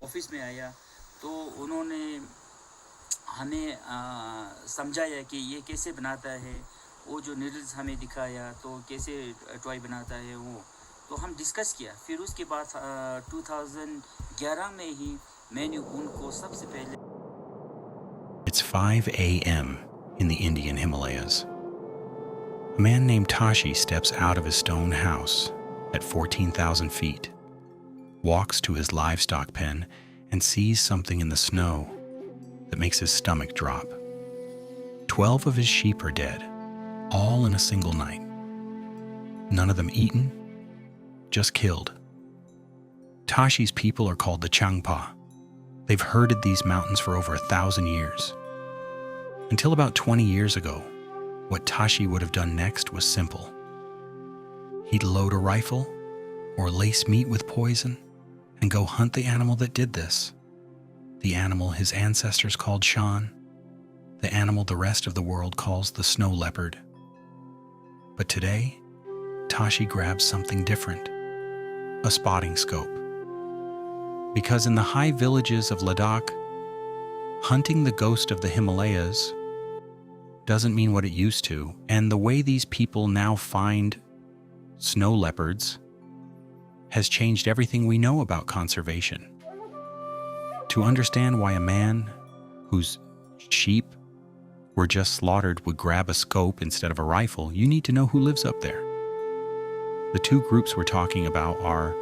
Office में आया तो उन्होंने हमें समझाया कि ये कैसे बनाता है, वो जो नीडल्स हमें दिखाया तो कैसे टॉय बनाता है वो, तो हम डिस्कस किया। फिर उसके बाद 2011 में ही मैंने उनको सबसे पहले It's 5 a.m. in the Indian Himalayas. A man named Tashi steps out of his stone house at 14,000 feet, walks to his livestock pen, and sees something in the snow that makes his stomach drop. 12 of his sheep are dead, all in a single night. None of them eaten, just killed. Tashi's people are called the Changpa. They've herded these mountains for over 1,000 years. Until about 20 years ago, what Tashi would have done next was simple. He'd load a rifle or lace meat with poison and go hunt the animal that did this. The animal his ancestors called Shan, the animal the rest of the world calls the snow leopard. But today, Tashi grabs something different, a spotting scope. Because in the high villages of Ladakh, hunting the ghost of the Himalayas doesn't mean what it used to, and the way these people now find snow leopards has changed everything we know about conservation. To understand why a man whose sheep were just slaughtered would grab a scope instead of a rifle, you need to know who lives up there. The two groups we're talking about are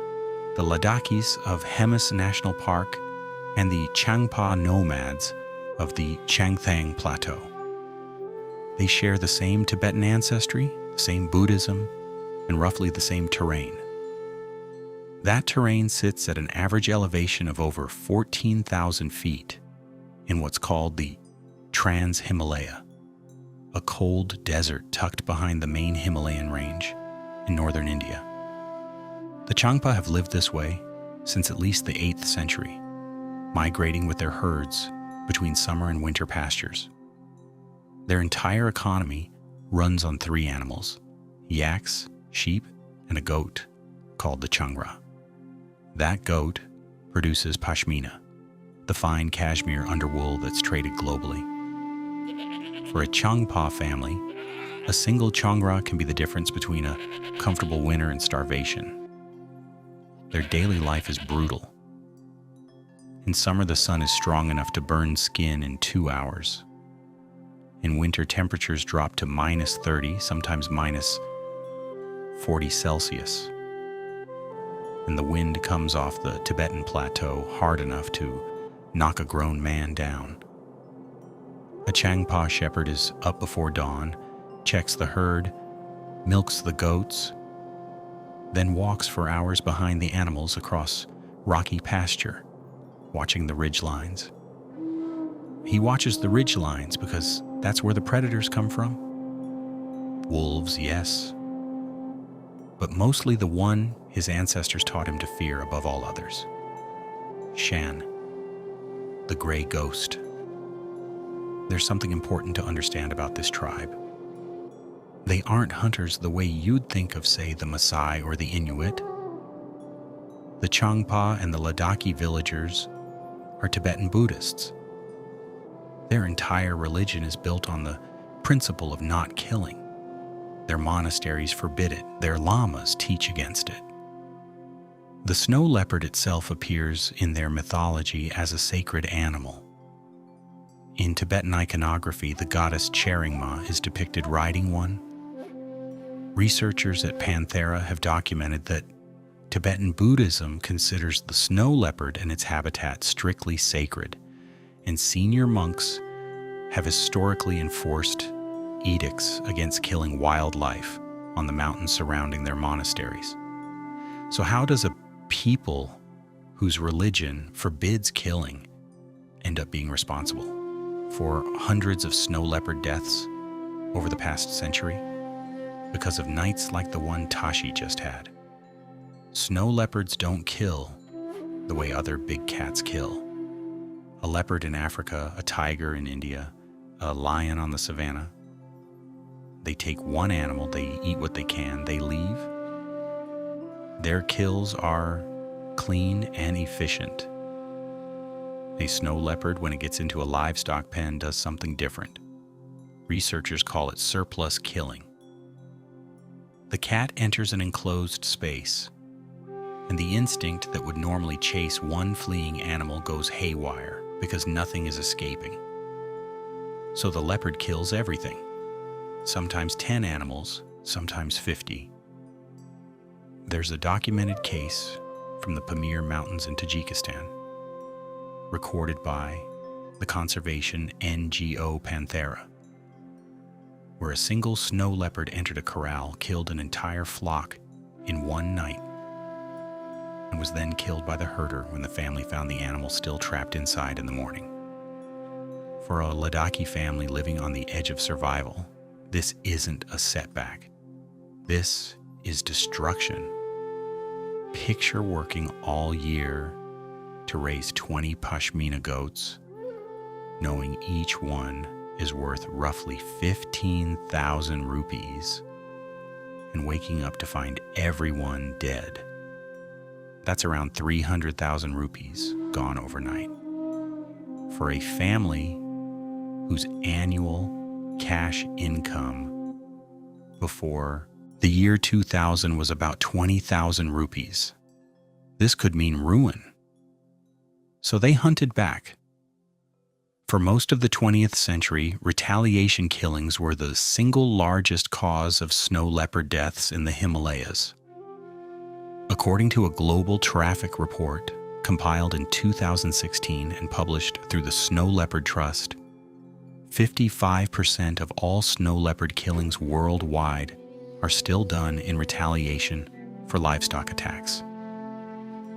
the Ladakhis of Hemis National Park and the Changpa nomads of the Changthang Plateau. They share the same Tibetan ancestry, the same Buddhism, and roughly the same terrain. That terrain sits at an average elevation of over 14,000 feet in what's called the Trans-Himalaya, a cold desert tucked behind the main Himalayan range in northern India. The Changpa have lived this way since at least the 8th century, migrating with their herds between summer and winter pastures. Their entire economy runs on 3 animals: yaks, sheep, and a goat called the changra. That goat produces pashmina, the fine cashmere underwool that's traded globally. For a Changpa family, a single changra can be the difference between a comfortable winter and starvation. Their daily life is brutal. In summer, the sun is strong enough to burn skin in 2 hours. In winter, temperatures drop to minus 30, sometimes minus 40 Celsius. And the wind comes off the Tibetan plateau hard enough to knock a grown man down. A Changpa shepherd is up before dawn, checks the herd, milks the goats, then walks for hours behind the animals across rocky pasture, watching the ridge lines. He watches the ridge lines because that's where the predators come from. Wolves, yes, but mostly the one his ancestors taught him to fear above all others: Shan, the gray ghost. There's something important to understand about this tribe. They aren't hunters the way you'd think of, say, the Maasai or the Inuit. The Changpa and the Ladakhi villagers are Tibetan Buddhists. Their entire religion is built on the principle of not killing. Their monasteries forbid it. Their lamas teach against it. The snow leopard itself appears in their mythology as a sacred animal. In Tibetan iconography, the goddess Cheringma is depicted riding one. Researchers at Panthera have documented that Tibetan Buddhism considers the snow leopard and its habitat strictly sacred, and senior monks have historically enforced edicts against killing wildlife on the mountains surrounding their monasteries. So how does a people whose religion forbids killing end up being responsible for hundreds of snow leopard deaths over the past century? Because of nights like the one Tashi just had. Snow leopards don't kill the way other big cats kill. A leopard in Africa, a tiger in India, a lion on the savannah. They take one animal, they eat what they can, they leave. Their kills are clean and efficient. A snow leopard, when it gets into a livestock pen, does something different. Researchers call it surplus killing. The cat enters an enclosed space, and the instinct that would normally chase one fleeing animal goes haywire because nothing is escaping. So the leopard kills everything, sometimes 10 animals, sometimes 50. There's a documented case from the Pamir Mountains in Tajikistan, recorded by the conservation NGO Panthera, where a single snow leopard entered a corral, killed an entire flock in one night, and was then killed by the herder when the family found the animal still trapped inside in the morning. For a Ladakhi family living on the edge of survival, this isn't a setback. This is destruction. Picture working all year to raise 20 Pashmina goats, knowing each one is worth roughly 15,000 rupees, and waking up to find everyone dead. That's around 300,000 rupees gone overnight. For a family whose annual cash income before the year 2000 was about 20,000 rupees, this could mean ruin. So they hunted back. For most of the 20th century, retaliation killings were the single largest cause of snow leopard deaths in the Himalayas. According to a global traffic report compiled in 2016 and published through the Snow Leopard Trust, 55% of all snow leopard killings worldwide are still done in retaliation for livestock attacks.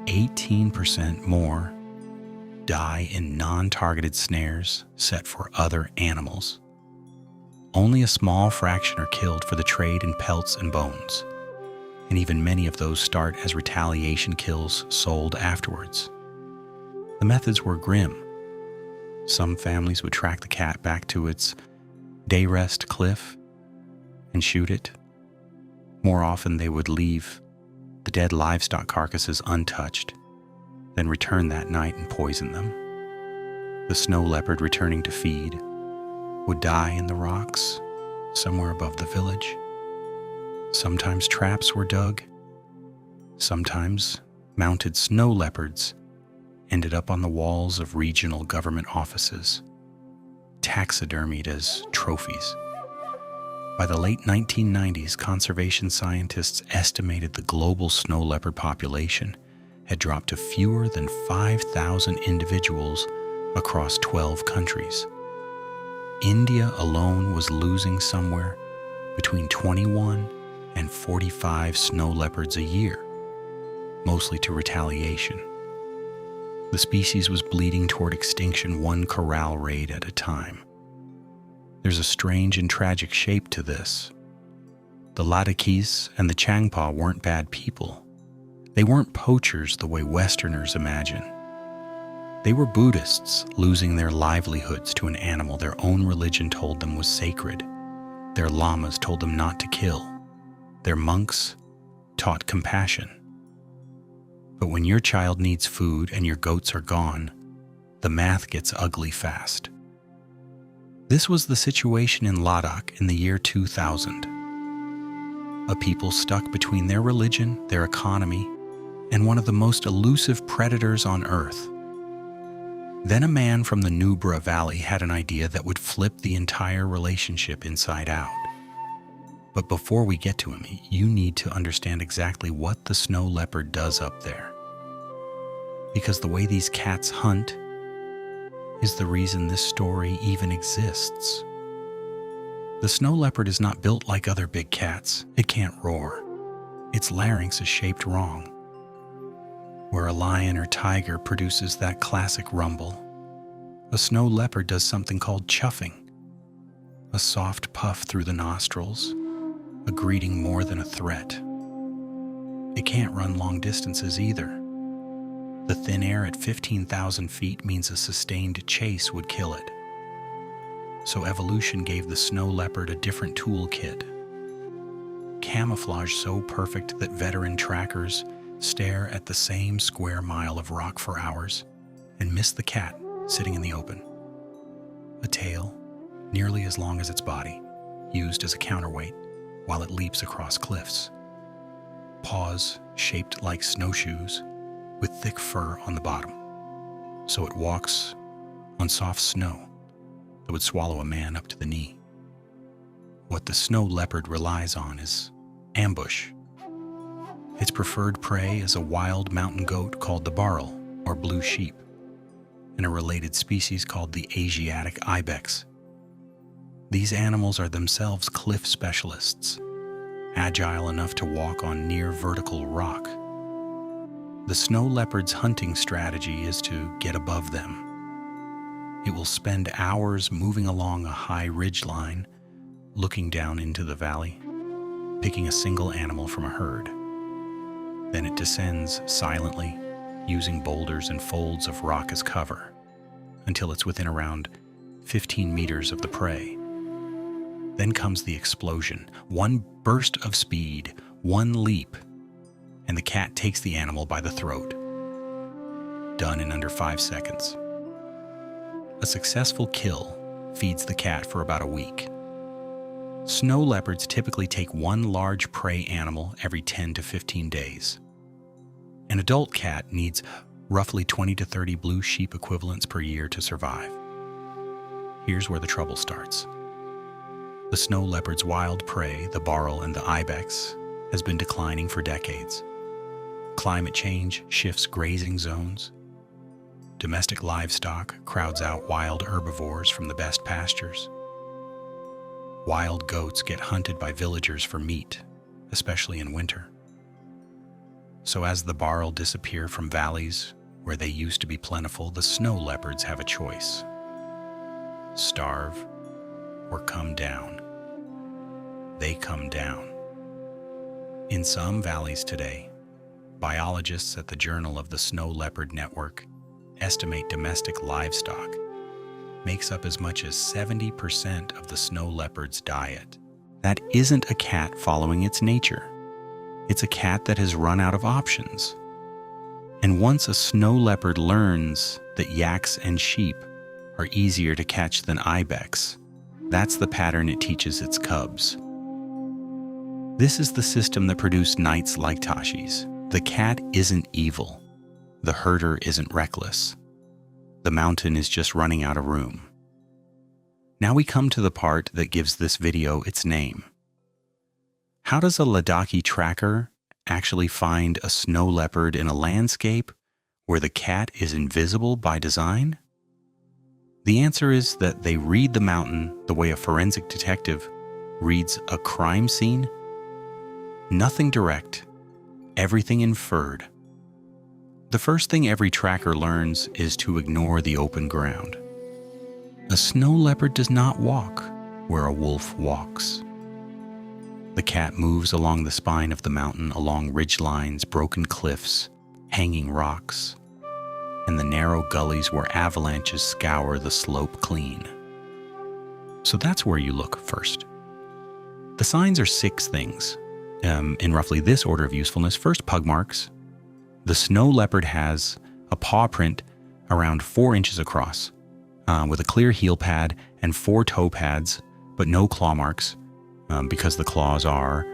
18% more die in non-targeted snares set for other animals. Only a small fraction are killed for the trade in pelts and bones, and even many of those start as retaliation kills sold afterwards. The methods were grim. Some families would track the cat back to its day rest cliff and shoot it. More often they would leave the dead livestock carcasses untouched, then return that night and poison them. The snow leopard, returning to feed, would die in the rocks somewhere above the village. Sometimes traps were dug. Sometimes mounted snow leopards ended up on the walls of regional government offices, taxidermied as trophies. By the late 1990s, conservation scientists estimated the global snow leopard population had dropped to fewer than 5,000 individuals across 12 countries. India alone was losing somewhere between 21 and 45 snow leopards a year, mostly to retaliation. The species was bleeding toward extinction, one corral raid at a time. There's a strange and tragic shape to this. The Ladakhis and the Changpa weren't bad people. They weren't poachers the way Westerners imagine. They were Buddhists losing their livelihoods to an animal their own religion told them was sacred. Their lamas told them not to kill. Their monks taught compassion. But when your child needs food and your goats are gone, the math gets ugly fast. This was the situation in Ladakh in the year 2000. A people stuck between their religion, their economy, and one of the most elusive predators on Earth. Then a man from the Nubra Valley had an idea that would flip the entire relationship inside out. But before we get to him, you need to understand exactly what the snow leopard does up there. Because the way these cats hunt is the reason this story even exists. The snow leopard is not built like other big cats. It can't roar. Its larynx is shaped wrong. Where a lion or tiger produces that classic rumble, a snow leopard does something called chuffing, a soft puff through the nostrils, a greeting more than a threat. It can't run long distances either. The thin air at 15,000 feet means a sustained chase would kill it. So evolution gave the snow leopard a different toolkit. Camouflage so perfect that veteran trackers stare at the same square mile of rock for hours and miss the cat sitting in the open. A tail, nearly as long as its body, used as a counterweight while it leaps across cliffs. Paws shaped like snowshoes with thick fur on the bottom, so it walks on soft snow that would swallow a man up to the knee. What the snow leopard relies on is ambush. Its preferred prey is a wild mountain goat called the barrel, or blue sheep, and a related species called the Asiatic ibex. These animals are themselves cliff specialists, agile enough to walk on near vertical rock. The snow leopard's hunting strategy is to get above them. It will spend hours moving along a high ridge line, looking down into the valley, picking a single animal from a herd. Then it descends silently, using boulders and folds of rock as cover, until it's within around 15 meters of the prey. Then comes the explosion. One burst of speed, one leap, and the cat takes the animal by the throat. Done in under 5 seconds. A successful kill feeds the cat for about a week. Snow leopards typically take one large prey animal every 10 to 15 days. An adult cat needs roughly 20 to 30 blue sheep equivalents per year to survive. Here's where the trouble starts. The snow leopard's wild prey, the barrel and the ibex, has been declining for decades. Climate change shifts grazing zones. Domestic livestock crowds out wild herbivores from the best pastures. Wild goats get hunted by villagers for meat, especially in winter. So as the barrel disappear from valleys where they used to be plentiful, the snow leopards have a choice: starve or come down. They come down. In some valleys today, biologists at the Journal of the Snow Leopard Network estimate domestic livestock makes up as much as 70% of the snow leopard's diet. That isn't a cat following its nature. It's a cat that has run out of options. And once a snow leopard learns that yaks and sheep are easier to catch than ibex, that's the pattern it teaches its cubs. This is the system that produced knights like Tashi's. The cat isn't evil. The herder isn't reckless. The mountain is just running out of room. Now we come to the part that gives this video its name. How does a Ladakhi tracker actually find a snow leopard in a landscape where the cat is invisible by design? The answer is that they read the mountain the way a forensic detective reads a crime scene. Nothing direct, everything inferred. The first thing every tracker learns is to ignore the open ground. A snow leopard does not walk where a wolf walks. The cat moves along the spine of the mountain, along ridge lines, broken cliffs, hanging rocks, and the narrow gullies where avalanches scour the slope clean. So that's where you look first. The signs are 6 things, in roughly this order of usefulness. First, pug marks. The snow leopard has a paw print around 4 inches across, with a clear heel pad and 4 toe pads, but no claw marks, because the claws are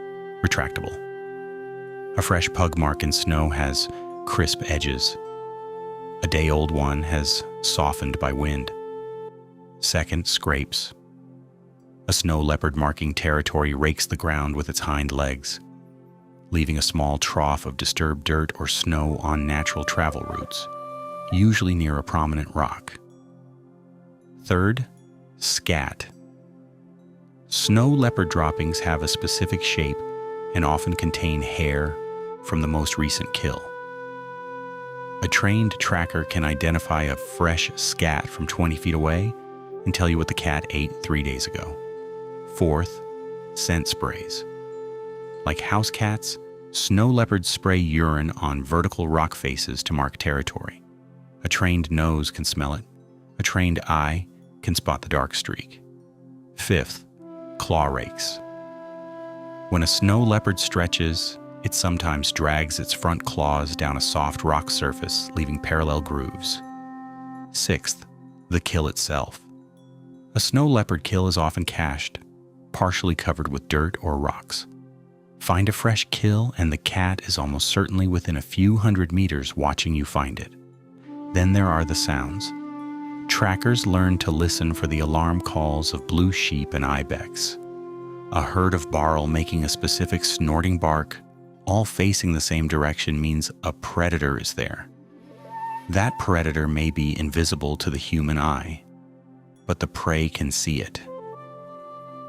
retractable. A fresh pug mark in snow has crisp edges. A day-old one has softened by wind. Second, scrapes. A snow leopard marking territory rakes the ground with its hind legs, leaving a small trough of disturbed dirt or snow on natural travel routes, usually near a prominent rock. Third, scat. Snow leopard droppings have a specific shape and often contain hair from the most recent kill. A trained tracker can identify a fresh scat from 20 feet away and tell you what the cat ate 3 days ago. Fourth, scent sprays. Like house cats, snow leopards spray urine on vertical rock faces to mark territory. A trained nose can smell it. A trained eye can spot the dark streak. Fifth, claw rakes. When a snow leopard stretches, it sometimes drags its front claws down a soft rock surface, leaving parallel grooves. Sixth, The kill itself. A snow leopard kill is often cached, partially covered with dirt or rocks. Find a fresh kill and the cat is almost certainly within a few hundred meters watching you find it. Then there are the sounds. Trackers learn to listen for the alarm calls of blue sheep and ibex. A herd of barrel making a specific snorting bark, all facing the same direction, means a predator is there. That predator may be invisible to the human eye, but the prey can see it.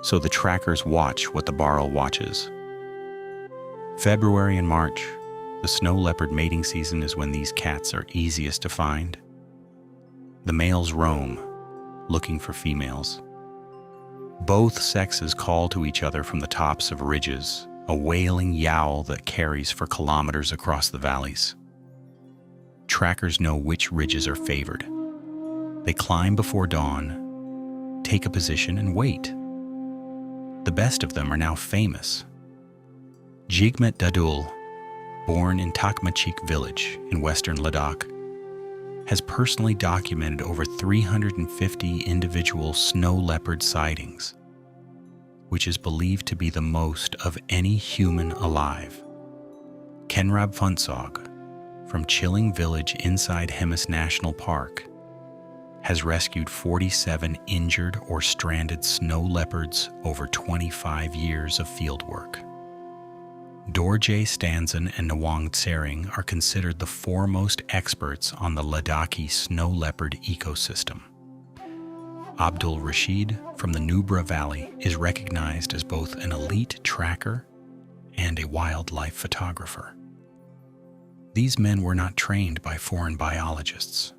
So the trackers watch what the barrel watches. February and March, the snow leopard mating season, is when these cats are easiest to find. The males roam, looking for females. Both sexes call to each other from the tops of ridges, a wailing yowl that carries for kilometers across the valleys. Trackers know which ridges are favored. They climb before dawn, take a position, and wait. The best of them are now famous. Jigmet Dadul, born in Takmachik village in western Ladakh, has personally documented over 350 individual snow leopard sightings, which is believed to be the most of any human alive. Kenrab Funtsog, from Chilling village inside Hemis National Park, has rescued 47 injured or stranded snow leopards over 25 years of fieldwork. Dorje Stanzen and Nawang Tsering are considered the foremost experts on the Ladakhi snow leopard ecosystem. Abdul Rashid from the Nubra Valley is recognized as both an elite tracker and a wildlife photographer. These men were not trained by foreign biologists.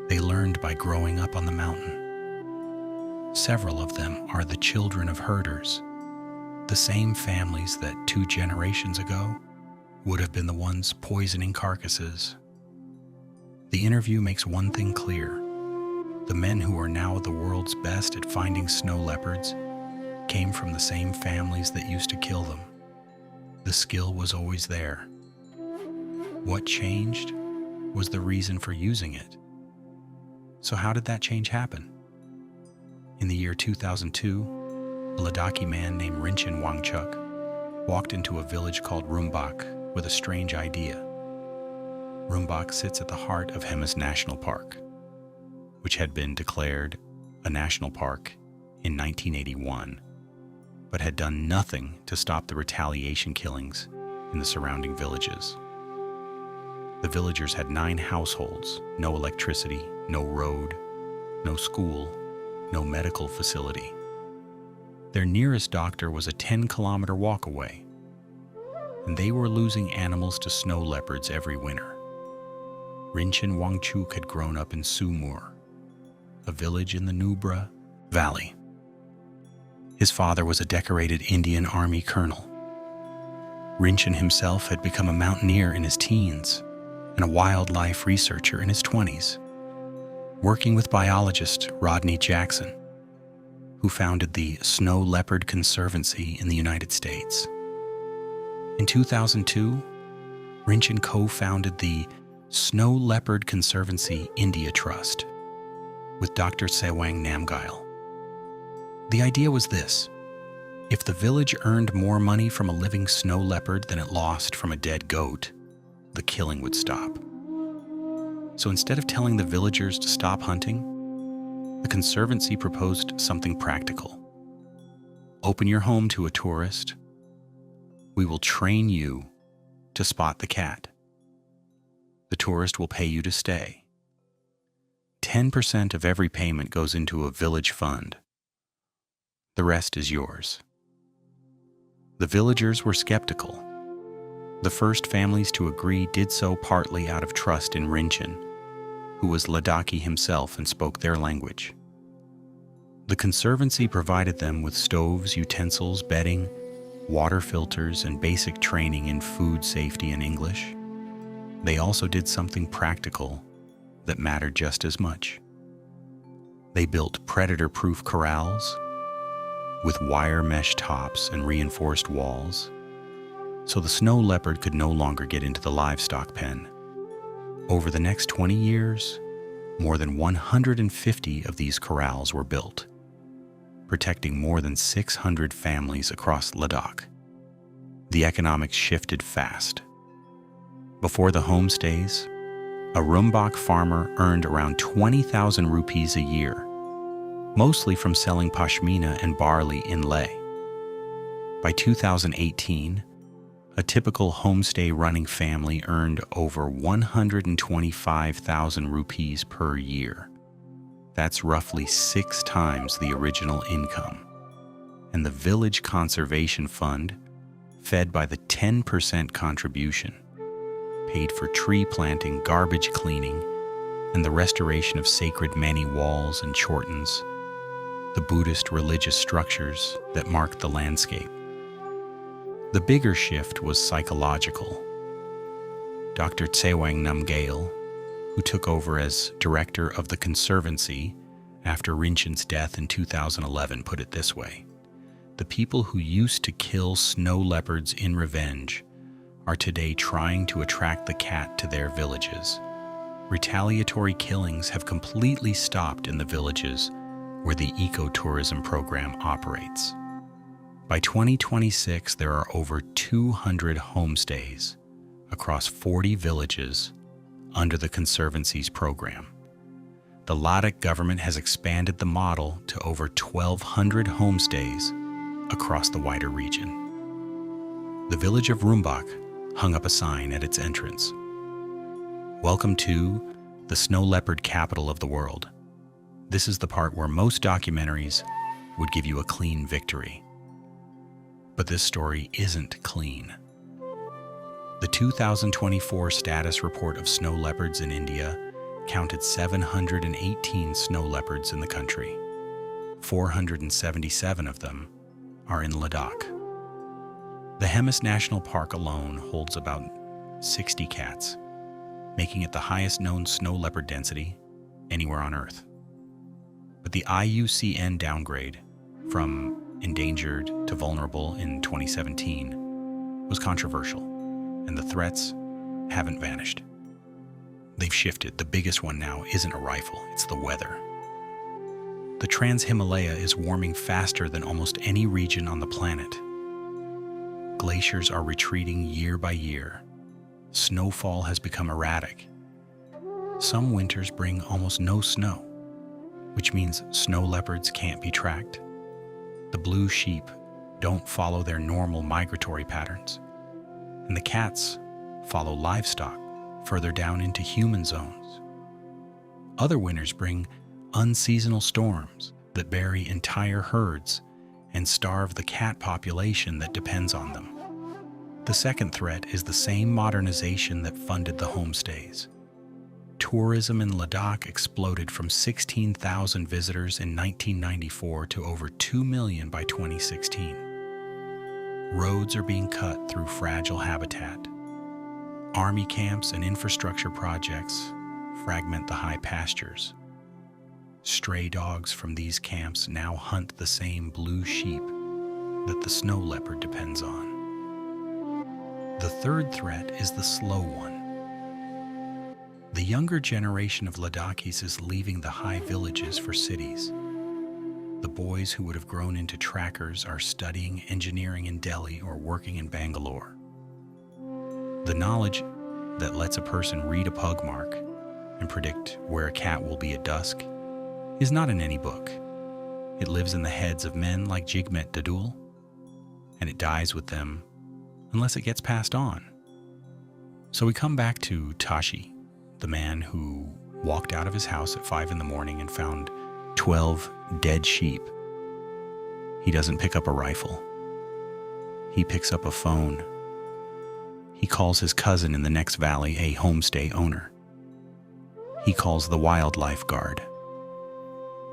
They learned by growing up on the mountain. Several of them are the children of herders, the same families that 2 generations ago would have been the ones poisoning carcasses. The interview makes one thing clear. The men who are now the world's best at finding snow leopards came from the same families that used to kill them. The skill was always there. What changed was the reason for using it. So how did that change happen? In the year 2002, a Ladakhi man named Rinchen Wangchuk walked into a village called Rumbak with a strange idea. Rumbak sits at the heart of Hemis National Park, which had been declared a national park in 1981, but had done nothing to stop the retaliation killings in the surrounding villages. The villagers had 9 households, no electricity, no road, no school, no medical facility. Their nearest doctor was a 10-kilometer walk away, and they were losing animals to snow leopards every winter. Rinchen Wangchuk had grown up in Sumur, a village in the Nubra Valley. His father was a decorated Indian Army colonel. Rinchen himself had become a mountaineer in his teens and a wildlife researcher in his 20s, working with biologist Rodney Jackson, who founded the Snow Leopard Conservancy in the United States. In 2002, Rinchen co-founded the Snow Leopard Conservancy India Trust with Dr. Sewang Namgyal. The idea was this: if the village earned more money from a living snow leopard than it lost from a dead goat, the killing would stop. So instead of telling the villagers to stop hunting, the Conservancy proposed something practical. Open your home to a tourist. We will train you to spot the cat. The tourist will pay you to stay. 10% of every payment goes into a village fund. The rest is yours. The villagers were skeptical. The first families to agree did so partly out of trust in Rinchen, who was Ladakhi himself and spoke their language. The Conservancy provided them with stoves, utensils, bedding, water filters, and basic training in food safety and English. They also did something practical that mattered just as much. They built predator-proof corrals with wire mesh tops and reinforced walls, so the snow leopard could no longer get into the livestock pen. Over the next 20 years, More than 150 of these corrals were built, protecting more than 600 families across Ladakh. The economics shifted fast. Before the homestays, a Rumbak farmer earned around 20,000 rupees a year, mostly from selling pashmina and barley in Leh. By 2018, a typical homestay running family earned over 125,000 rupees per year. That's roughly 6 times the original income. And the Village Conservation Fund, fed by the 10% contribution, paid for tree planting, garbage cleaning, and the restoration of sacred many walls and chortens, the Buddhist religious structures that mark the landscape. The bigger shift was psychological. Dr. Tsewang Namgyal, who took over as director of the Conservancy after Rinchen's death in 2011, put it this way: the people who used to kill snow leopards in revenge are today trying to attract the cat to their villages. Retaliatory killings have completely stopped in the villages where the ecotourism program operates. By 2026, there are over 200 homestays across 40 villages under the Conservancy's program. The Ladakh government has expanded the model to over 1,200 homestays across the wider region. The village of Rumbak hung up a sign at its entrance: "Welcome to the snow leopard capital of the world." This is the part where most documentaries would give you a clean victory. But this story isn't clean. The 2024 status report of snow leopards in India counted 718 snow leopards in the country. 477 of them are in Ladakh. The Hemis National Park alone holds about 60 cats, making it the highest known snow leopard density anywhere on Earth. But the IUCN downgrade from endangered to vulnerable in 2017 was controversial, and the threats haven't vanished. They've shifted. The biggest one now isn't a rifle, it's the weather. The Trans-Himalaya is warming faster than almost any region on the planet. Glaciers are retreating year by year. Snowfall has become erratic. Some winters bring almost no snow, which means snow leopards can't be tracked. The blue sheep don't follow their normal migratory patterns, and the cats follow livestock further down into human zones. Other winters bring unseasonal storms that bury entire herds and starve the cat population that depends on them. The second threat is the same modernization that funded the homestays. Tourism in Ladakh exploded from 16,000 visitors in 1994 to over 2 million by 2016. Roads are being cut through fragile habitat. Army camps and infrastructure projects fragment the high pastures. Stray dogs from these camps now hunt the same blue sheep that the snow leopard depends on. The third threat is the slow one. The younger generation of Ladakhis is leaving the high villages for cities. The boys who would have grown into trackers are studying engineering in Delhi or working in Bangalore. The knowledge that lets a person read a pug mark and predict where a cat will be at dusk is not in any book. It lives in the heads of men like Jigmet Dadul, and it dies with them unless it gets passed on. So we come back to Tashi, the man who walked out of his house at 5 a.m. and found 12 dead sheep. He doesn't pick up a rifle. He picks up a phone. He calls his cousin in the next valley, a homestay owner. He calls the wildlife guard.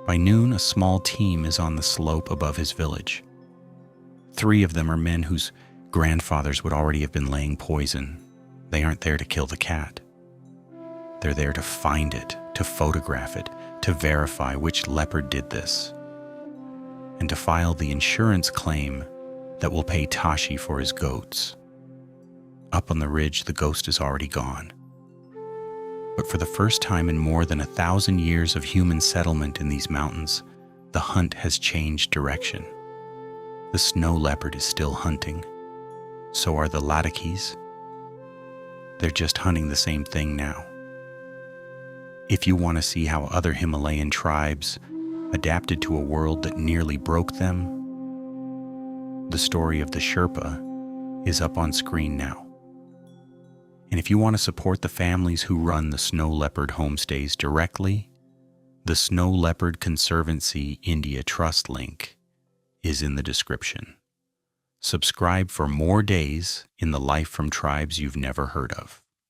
By noon, a small team is on the slope above his village. 3 of them are men whose grandfathers would already have been laying poison. They aren't there to kill the cat. They're there to find it, to photograph it, to verify which leopard did this, and to file the insurance claim that will pay Tashi for his goats. Up on the ridge, the ghost is already gone. But for the first time in more than 1,000 years of human settlement in these mountains, the hunt has changed direction. The snow leopard is still hunting. So are the latikis. They're just hunting the same thing now. If you want to see how other Himalayan tribes adapted to a world that nearly broke them, the story of the Sherpa is up on screen now. And if you want to support the families who run the Snow Leopard homestays directly, the Snow Leopard Conservancy India Trust link is in the description. Subscribe for more days in the life from tribes you've never heard of.